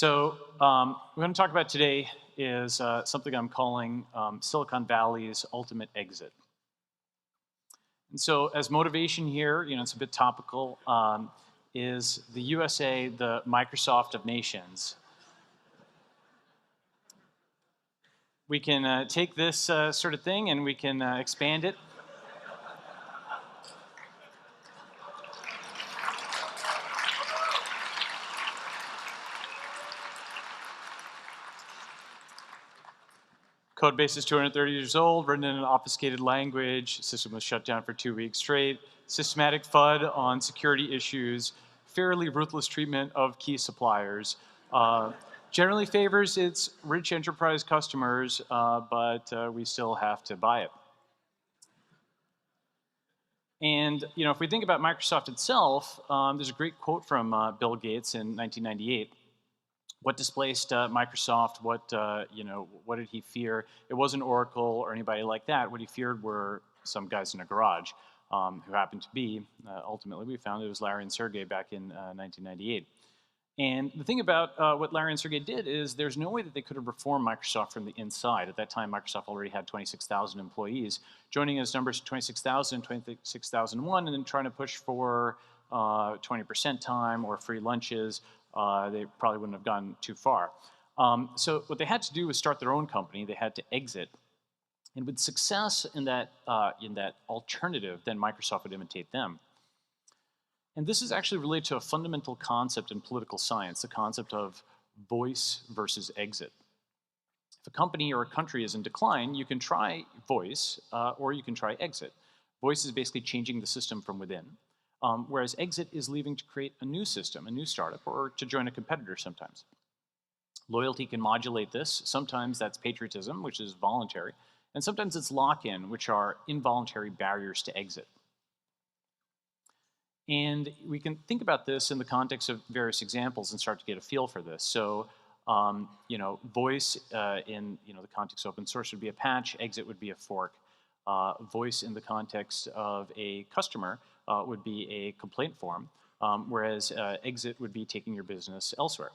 We're going to talk about today is something I'm calling Silicon Valley's ultimate exit. And so, as motivation here, it's a bit topical. Is the USA the Microsoft of nations? We can take this sort of thing and we can expand it. Code base is 230 years old, written in an obfuscated language. System was shut down for 2 weeks straight. Systematic FUD on security issues. Fairly ruthless treatment of key suppliers. Generally favors its rich enterprise customers, but we still have to buy it. And if we think about Microsoft itself, there's a great quote from Bill Gates in 1998. What displaced Microsoft? What did he fear? It wasn't Oracle or anybody like that. What he feared were some guys in a garage who happened to be, ultimately we found it was Larry and Sergey back in 1998. And the thing about what Larry and Sergey did is there's no way that they could have reformed Microsoft from the inside. At that time, Microsoft already had 26,000 employees. Joining as numbers 26,000, 26,001, and then trying to push for 20% time or free lunches, they probably wouldn't have gone too far. So what they had to do was start their own company. They had to exit. And with success in that alternative, then Microsoft would imitate them. And this is actually related to a fundamental concept in political science, the concept of voice versus exit. If a company or a country is in decline, you can try voice or you can try exit. Voice is basically changing the system from within, whereas exit is leaving to create a new system, a new startup, or to join a competitor sometimes. Loyalty can modulate this. Sometimes that's patriotism, which is voluntary, and sometimes it's lock-in, which are involuntary barriers to exit. And we can think about this in the context of various examples and start to get a feel for this. So, voice in the context of open source would be a patch, exit would be a fork. Voice in the context of a customer would be a complaint form, whereas exit would be taking your business elsewhere.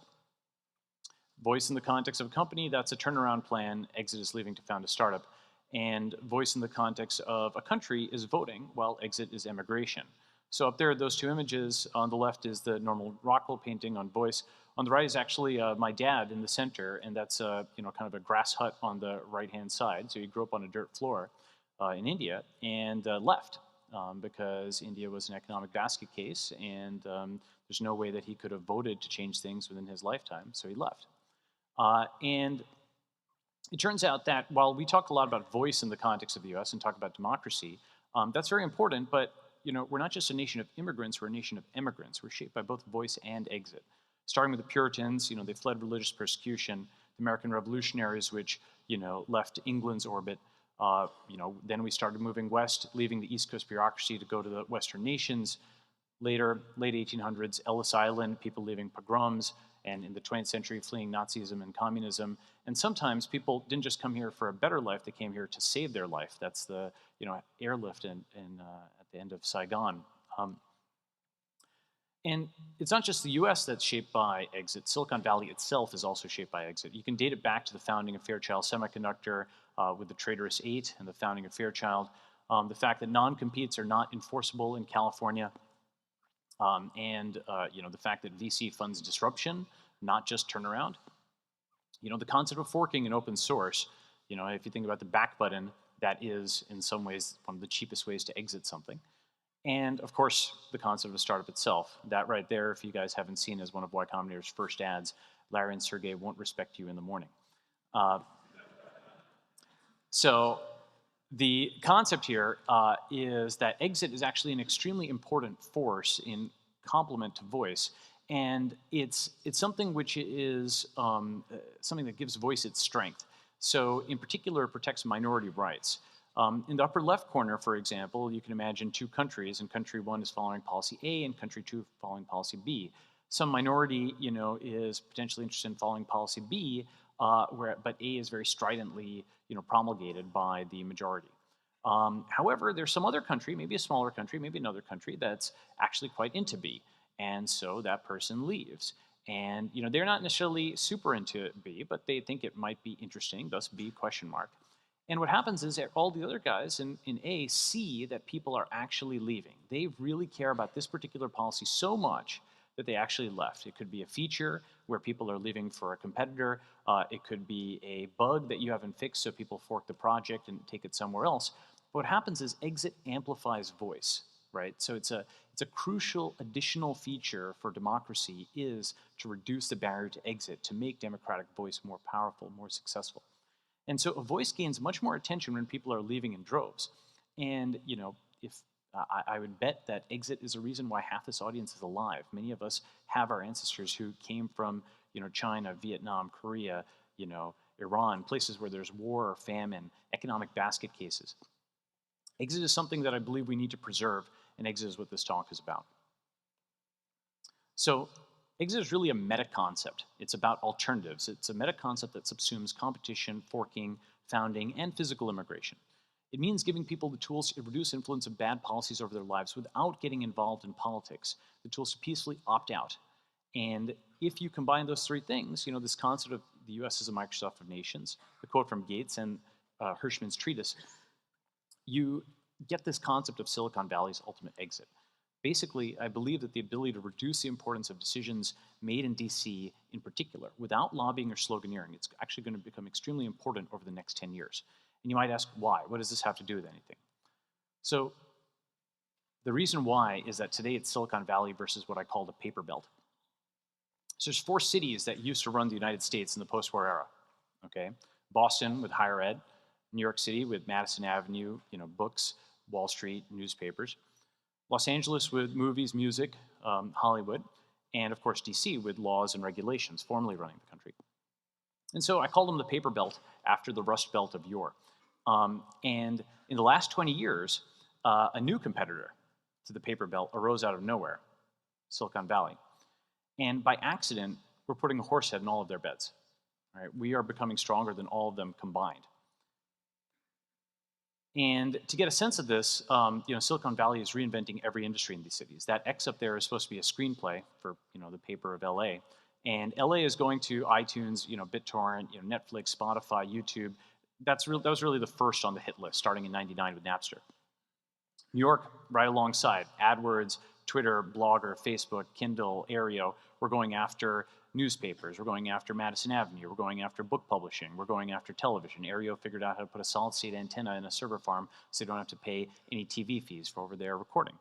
Voice in the context of a company, that's a turnaround plan. Exit is leaving to found a startup. And voice in the context of a country is voting, while exit is emigration. So up there are those two images. On the left is the normal Rockwell painting on voice. On the right is actually my dad in the center, and that's kind of a grass hut on the right-hand side. So he grew up on a dirt floor in India and left because India was an economic basket case, and there's no way that he could have voted to change things within his lifetime, so he left. And it turns out that while we talk a lot about voice in the context of the US and talk about democracy, that's very important, but we're not just a nation of immigrants, we're a nation of emigrants. We're shaped by both voice and exit. Starting with the Puritans, they fled religious persecution. The American revolutionaries, which, left England's orbit. Then we started moving west, leaving the East Coast bureaucracy to go to the Western nations. Later, late 1800s, Ellis Island, people leaving pogroms, and in the 20th century, fleeing Nazism and communism. And sometimes people didn't just come here for a better life, they came here to save their life. That's the airlift at the end of Saigon. And it's not just the US that's shaped by exit. Silicon Valley itself is also shaped by exit. You can date it back to the founding of Fairchild Semiconductor with the Traitorous Eight and the founding of Fairchild. The fact that non-competes are not enforceable in California. And the fact that VC funds disruption, not just turnaround. The concept of forking in open source, if you think about the back button, that is in some ways one of the cheapest ways to exit something. And of course, the concept of a startup itself. That right there, if you guys haven't seen, is one of Y Combinator's first ads. Larry and Sergey won't respect you in the morning. So the concept here is that exit is actually an extremely important force in complement to voice. And it's something which is something that gives voice its strength. So in particular, it protects minority rights. In the upper left corner, for example, you can imagine two countries, and country one is following policy A and country two following policy B. Some minority, is potentially interested in following policy B, but A is very stridently, promulgated by the majority. However, there's some other country, maybe a smaller country, maybe another country that's actually quite into B, and so that person leaves. And they're not necessarily super into B, but they think it might be interesting, thus B question mark. And what happens is that all the other guys in A see that people are actually leaving. They really care about this particular policy so much that they actually left. It could be a feature where people are leaving for a competitor. It could be a bug that you haven't fixed, so people fork the project and take it somewhere else. But what happens is exit amplifies voice, right? So it's a crucial additional feature for democracy is to reduce the barrier to exit, to make democratic voice more powerful, more successful. And so a voice gains much more attention when people are leaving in droves. And if I would bet that exit is a reason why half this audience is alive. Many of us have our ancestors who came from China, Vietnam, Korea, Iran, places where there's war or famine, economic basket cases. Exit is something that I believe we need to preserve, and exit is what this talk is about. So exit is really a meta concept. It's about alternatives. It's a meta concept that subsumes competition, forking, founding, and physical immigration. It means giving people the tools to reduce influence of bad policies over their lives without getting involved in politics, the tools to peacefully opt out. And if you combine those three things, this concept of the US as a Microsoft of nations, the quote from Gates and Hirschman's treatise, you get this concept of Silicon Valley's ultimate exit. Basically, I believe that the ability to reduce the importance of decisions made in DC in particular, without lobbying or sloganeering, it's actually going to become extremely important over the next 10 years. And you might ask, why? What does this have to do with anything? So the reason why is that today it's Silicon Valley versus what I call the paper belt. So there's 4 cities that used to run the United States in the post-war era, okay? Boston with higher ed, New York City with Madison Avenue, books, Wall Street, newspapers, Los Angeles with movies, music, Hollywood, and of course DC with laws and regulations formally running the country. And so I call them the paper belt after the Rust Belt of yore. And in the last 20 years, a new competitor to the paper belt arose out of nowhere, Silicon Valley. And by accident, we're putting a horse head in all of their beds. Right? We are becoming stronger than all of them combined. And to get a sense of this, Silicon Valley is reinventing every industry in these cities. That X up there is supposed to be a screenplay for the paper of LA. And LA is going to iTunes, BitTorrent, Netflix, Spotify, YouTube. That was really the first on the hit list, starting in '99 with Napster. New York, right alongside, AdWords, Twitter, Blogger, Facebook, Kindle, Aereo. We're going after newspapers. We're going after Madison Avenue. We're going after book publishing. We're going after television. Aereo figured out how to put a solid-state antenna in a server farm so they don't have to pay any TV fees for over there recording.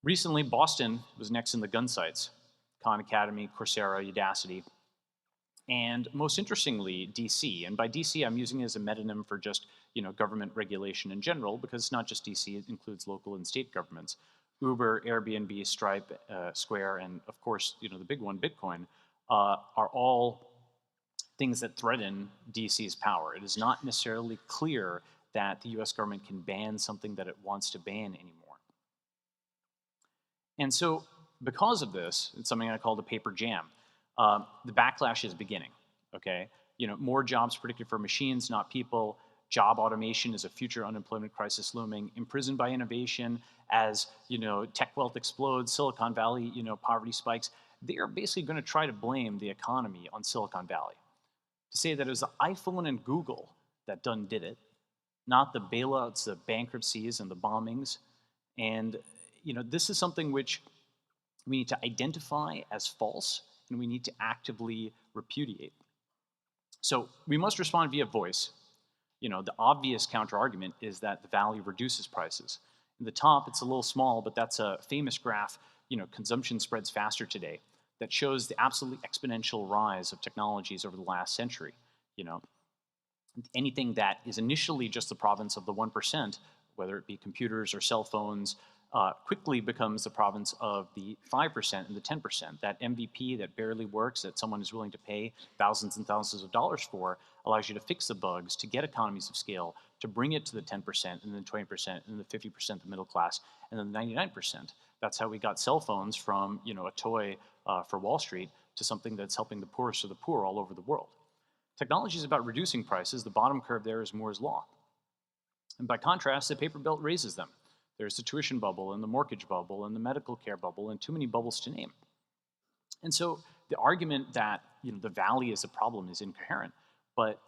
Recently, Boston was next in the gun sites. Khan Academy, Coursera, Udacity. And most interestingly, DC. And by DC, I'm using it as a metonym for just government regulation in general, because it's not just DC, it includes local and state governments. Uber, Airbnb, Stripe, Square, and of course, the big one, Bitcoin, are all things that threaten DC's power. It is not necessarily clear that the US government can ban something that it wants to ban anymore. And so because of this, it's something I call the paper jam. The backlash is beginning, okay? More jobs predicted for machines, not people. Job automation is a future unemployment crisis looming. Imprisoned by innovation as, tech wealth explodes, Silicon Valley, poverty spikes. They are basically going to try to blame the economy on Silicon Valley. To say that it was the iPhone and Google that done did it, not the bailouts, the bankruptcies, and the bombings. And, this is something which we need to identify as false, and we need to actively repudiate. So we must respond via voice. The obvious counter-argument is that the Valley reduces prices. In the top, it's a little small, but that's a famous graph, consumption spreads faster today, that shows the absolutely exponential rise of technologies over the last century. Anything that is initially just the province of the 1%, whether it be computers or cell phones, quickly becomes the province of the 5% and the 10%. That MVP that barely works, that someone is willing to pay thousands and thousands of dollars for, allows you to fix the bugs, to get economies of scale, to bring it to the 10%, and then 20%, and then the 50%, the middle class, and then the 99%. That's how we got cell phones from a toy for Wall Street to something that's helping the poorest of the poor all over the world. Technology is about reducing prices. The bottom curve there is Moore's law. And by contrast, the paper belt raises them. There's the tuition bubble and the mortgage bubble and the medical care bubble and too many bubbles to name. And so the argument that the valley is a problem is incoherent, but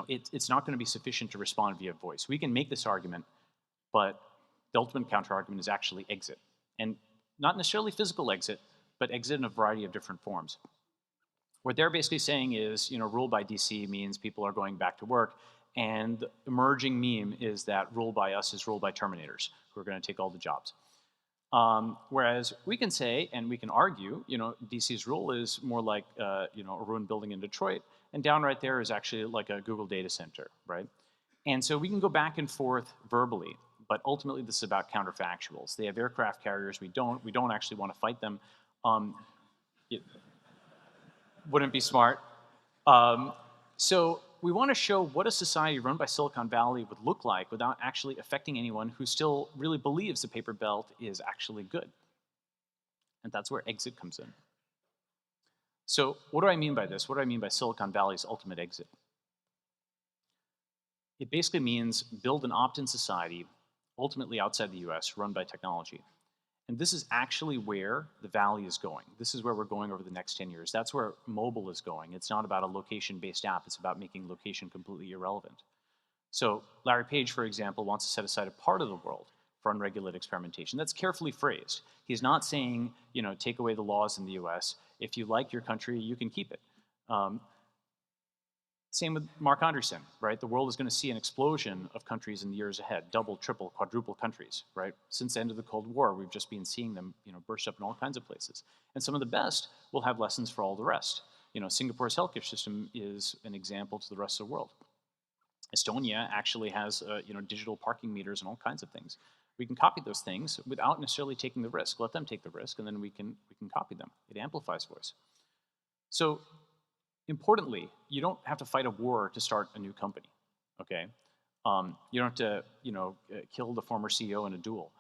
it's not going to be sufficient to respond via voice. We can make this argument, but the ultimate counter-argument is actually exit. And not necessarily physical exit, but exit in a variety of different forms. What they're basically saying is, rule by DC means people are going back to work, and the emerging meme is that rule by us is rule by Terminators, who are going to take all the jobs. Whereas we can say, and we can argue, DC's rule is more like, a ruined building in Detroit, and down right there is actually like a Google data center, right? And so we can go back and forth verbally, but ultimately this is about counterfactuals. They have aircraft carriers, we don't. We don't actually want to fight them. It wouldn't be smart. So we want to show what a society run by Silicon Valley would look like without actually affecting anyone who still really believes the paper belt is actually good. And that's where exit comes in. So what do I mean by this? What do I mean by Silicon Valley's ultimate exit? It basically means build an opt-in society, ultimately outside the US, run by technology. And this is actually where the Valley is going. This is where we're going over the next 10 years. That's where mobile is going. It's not about a location-based app. It's about making location completely irrelevant. So Larry Page, for example, wants to set aside a part of the world for unregulated experimentation. That's carefully phrased. He's not saying, take away the laws in the US. If you like your country, you can keep it. Same with Mark Andreessen, right? The world is going to see an explosion of countries in the years ahead, double, triple, quadruple countries, right? Since the end of the Cold War, we've just been seeing them, burst up in all kinds of places. And some of the best will have lessons for all the rest. Singapore's healthcare system is an example to the rest of the world. Estonia actually has, digital parking meters and all kinds of things. We can copy those things without necessarily taking the risk. Let them take the risk, and then we can copy them. It amplifies voice. So, importantly, you don't have to fight a war to start a new company, okay? You don't have to, kill the former CEO in a duel.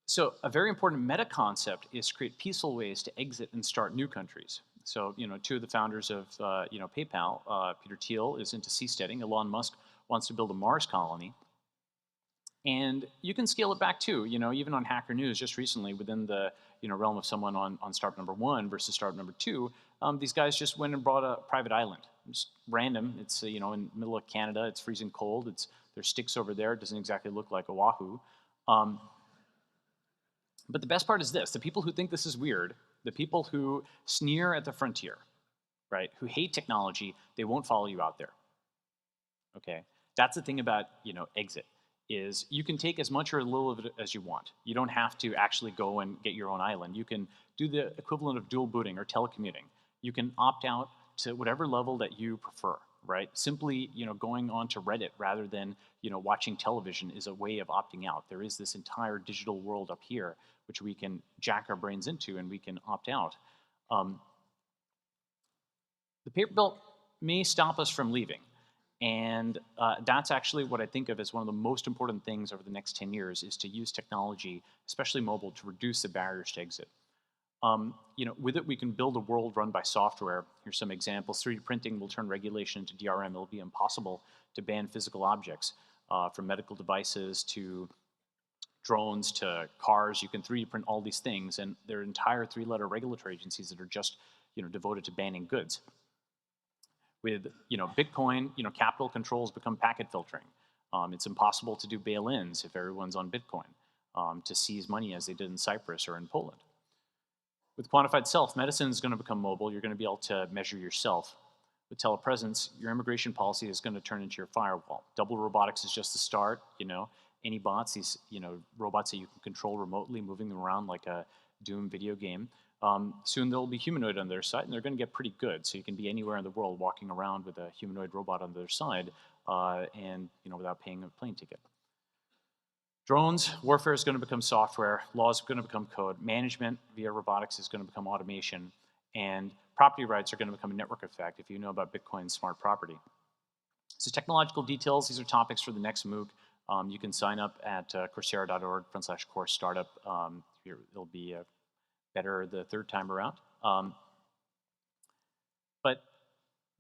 So a very important meta concept is to create peaceful ways to exit and start new countries. So, two of the founders of, PayPal, Peter Thiel is into seasteading. Elon Musk wants to build a Mars colony. And you can scale it back too, even on Hacker News just recently within the realm of someone on startup number 1 versus startup number 2, these guys just went and bought a private island. Just random. It's in the middle of Canada. It's freezing cold. There's sticks over there. It doesn't exactly look like Oahu. But the best part is this: the people who think this is weird, the people who sneer at the frontier, right? Who hate technology, they won't follow you out there. Okay, that's the thing about exit. Is you can take as much or a little of it as you want. You don't have to actually go and get your own island. You can do the equivalent of dual booting or telecommuting. You can opt out to whatever level that you prefer, right? Simply, going on to Reddit rather than, watching television is a way of opting out. There is this entire digital world up here which we can jack our brains into and we can opt out. The paper belt may stop us from leaving. And that's actually what I think of as one of the most important things over the next 10 years is to use technology, especially mobile, to reduce the barriers to exit. With it, we can build a world run by software. Here's some examples. 3D printing will turn regulation into DRM. It'll be impossible to ban physical objects, from medical devices to drones to cars. You can 3D print all these things, and there are entire 3-letter regulatory agencies that are just devoted to banning goods. With Bitcoin, capital controls become packet filtering. It's impossible to do bail-ins if everyone's on Bitcoin, to seize money as they did in Cyprus or in Poland. With quantified self, medicine is going to become mobile. You're going to be able to measure yourself. With telepresence, your immigration policy is going to turn into your firewall. Double robotics is just the start. Any bots, these robots that you can control remotely, moving them around like a Doom video game. Soon they'll be humanoid on their side, and they're going to get pretty good. So you can be anywhere in the world walking around with a humanoid robot on their side, and without paying a plane ticket. Drones, warfare is going to become software. Laws are going to become code. Management via robotics is going to become automation. And property rights are going to become a network effect if you know about Bitcoin's smart property. So technological details, these are topics for the next MOOC. You can sign up at coursera.org/course startup. It'll be better the third time around. But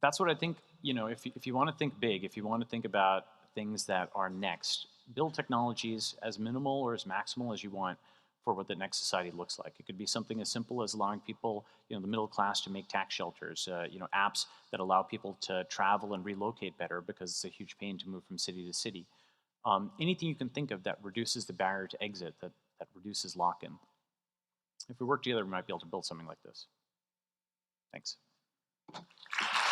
that's what I think, if you want to think big, if you want to think about things that are next, build technologies as minimal or as maximal as you want for what the next society looks like. It could be something as simple as allowing people, the middle class to make tax shelters, apps that allow people to travel and relocate better because it's a huge pain to move from city to city. Anything you can think of that reduces the barrier to exit, that reduces lock-in. If we work together, we might be able to build something like this. Thanks.